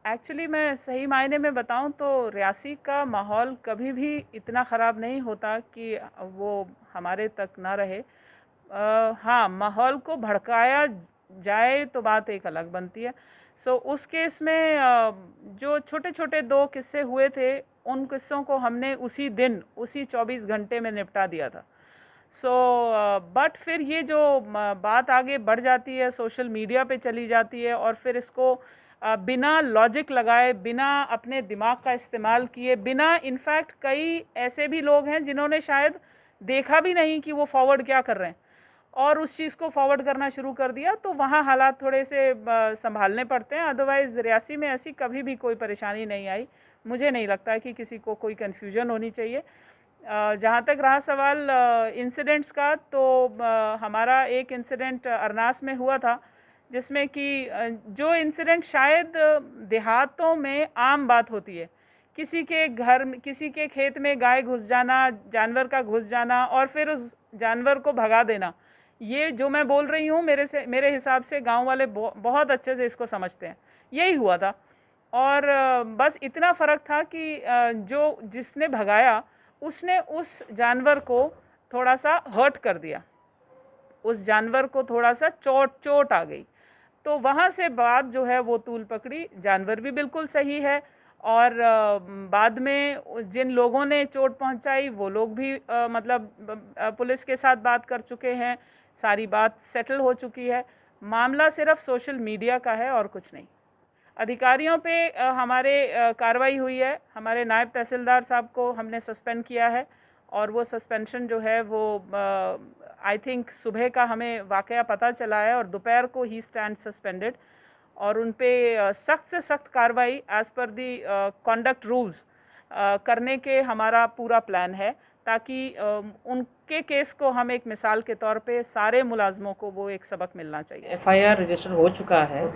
Actually मैं सही मायने में बताऊं तो रियासी का माहौल कभी भी इतना ख़राब नहीं होता कि वो हमारे तक ना रहे। हाँ, माहौल को भड़काया जाए तो बात एक अलग बनती है। उस केस में जो छोटे छोटे दो किस्से हुए थे, उन किस्सों को हमने उसी दिन उसी 24 घंटे में निपटा दिया था। बट फिर ये जो बात आगे बढ़ जाती है, सोशल मीडिया पे चली जाती है और फिर इसको बिना लॉजिक लगाए, बिना अपने दिमाग का इस्तेमाल किए, बिना इनफैक्ट कई ऐसे भी लोग हैं जिन्होंने शायद देखा भी नहीं कि वो फॉरवर्ड क्या कर रहे हैं और उस चीज़ को फॉरवर्ड करना शुरू कर दिया, तो वहाँ हालात थोड़े से संभालने पड़ते हैं। अदरवाइज़ रियासी में ऐसी कभी भी कोई परेशानी नहीं आई। मुझे नहीं लगता है कि किसी को कोई कन्फ्यूजन होनी चाहिए। जहाँ तक रहा सवाल इंसिडेंट्स का, तो हमारा एक इंसिडेंट अरनास में हुआ था, जिसमें कि जो इंसिडेंट शायद देहातों में आम बात होती है, किसी के घर में, किसी के खेत में गाय घुस जाना, जानवर का घुस जाना और फिर उस जानवर को भगा देना, ये जो मैं बोल रही हूँ, मेरे हिसाब से गांव वाले बहुत अच्छे से इसको समझते हैं। यही हुआ था और बस इतना फ़र्क था कि जो जिसने भगाया उसने उस जानवर को थोड़ा सा हर्ट कर दिया, उस जानवर को थोड़ा सा चोट आ गई। तो वहाँ से बात जो है वो तूल पकड़ी। जानवर भी बिल्कुल सही है और बाद में जिन लोगों ने चोट पहुँचाई वो लोग भी मतलब पुलिस के साथ बात कर चुके हैं, सारी बात सेटल हो चुकी है। मामला सिर्फ सोशल मीडिया का है और कुछ नहीं। अधिकारियों पे हमारे कार्रवाई हुई है। हमारे नायब तहसीलदार साहब को हमने सस्पेंड किया है और वो सस्पेंशन जो है वो आई थिंक सुबह का हमें वाकया पता चला है और दोपहर को ही स्टैंड सस्पेंडेड, और उन पे सख्त से सख्त कार्रवाई एज़ पर दी कॉन्डक्ट रूल्स करने के हमारा पूरा प्लान है, ताकि उनके केस को हम एक मिसाल के तौर पे सारे मुलाजमों को वो एक सबक मिलना चाहिए। एफआईआर रजिस्टर हो चुका है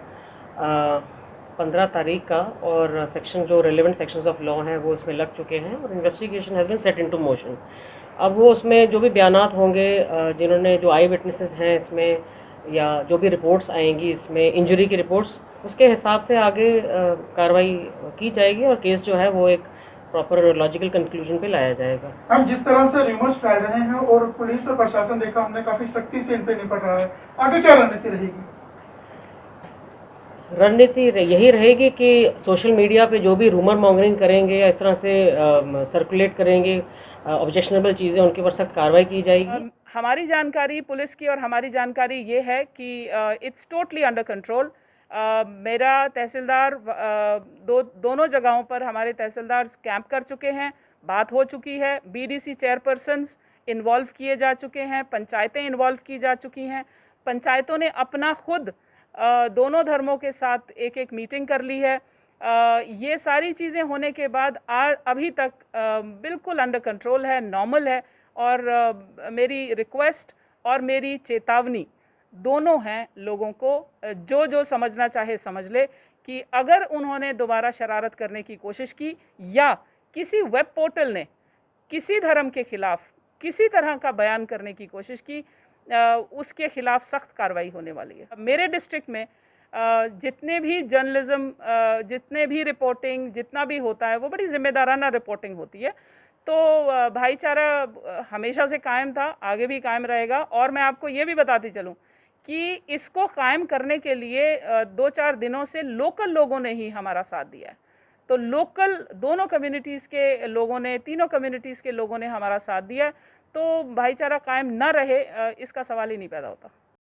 15 तारीख का, और सेक्शन जो रेलेवेंट सेक्शंस ऑफ लॉ हैं वो इसमें लग चुके हैं और investigation has been set into motion. अब वो उसमें जो भी बयानात होंगे, जिन्होंने जो आई विटनेसेस हैं इसमें, या जो भी रिपोर्ट्स आएंगी इसमें, इंजरी की रिपोर्ट्स, उसके हिसाब से आगे कार्रवाई की जाएगी और केस जो है वो एक प्रॉपर लॉजिकल कंक्लूजन पे लाया जाएगा। हम जिस तरह से रिमोर्स फैल रहे हैं और पुलिस और प्रशासन देखा हमने काफी सख्ती से इन पे निपट रहा है, आगे क्या रणनीति रहेगी? रणनीति यही रहेगी कि सोशल मीडिया पे जो भी रूमर मॉन्गरिंग करेंगे या इस तरह से सर्कुलेट करेंगे ऑब्जेक्शनेबल चीज़ें, उनके ऊपर सख्त कार्रवाई की जाएगी। हमारी जानकारी पुलिस की और हमारी जानकारी ये है कि इट्स टोटली अंडर कंट्रोल। मेरा तहसीलदार दोनों जगहों पर हमारे तहसीलदार कैंप कर चुके हैं, बात हो चुकी है, बीडीसी चेयरपर्सन्स इन्वॉल्व किए जा चुके हैं, पंचायतें इन्वॉल्व की जा चुकी हैं। पंचायतों ने अपना खुद दोनों धर्मों के साथ एक एक मीटिंग कर ली है। ये सारी चीज़ें होने के बाद अभी तक बिल्कुल अंडर कंट्रोल है, नॉर्मल है। और मेरी रिक्वेस्ट और मेरी चेतावनी दोनों हैं लोगों को, जो जो समझना चाहे समझ ले, कि अगर उन्होंने दोबारा शरारत करने की कोशिश की या किसी वेब पोर्टल ने किसी धर्म के खिलाफ किसी तरह का बयान करने की कोशिश की, उसके खिलाफ सख्त कार्रवाई होने वाली है। मेरे डिस्ट्रिक्ट में जितने भी जर्नलिज्म, जितने भी रिपोर्टिंग, जितना भी होता है वो बड़ी जिम्मेदाराना रिपोर्टिंग होती है। तो भाईचारा हमेशा से कायम था, आगे भी कायम रहेगा। और मैं आपको ये भी बताती चलूँ कि इसको कायम करने के लिए 2-4 दिनों से लोकल लोगों ने ही हमारा साथ दिया है। तो लोकल दोनों कम्युनिटीज़ के लोगों ने, तीनों कम्युनिटीज़ के लोगों ने हमारा साथ दिया है। तो भाईचारा कायम न रहे, इसका सवाल ही नहीं पैदा होता।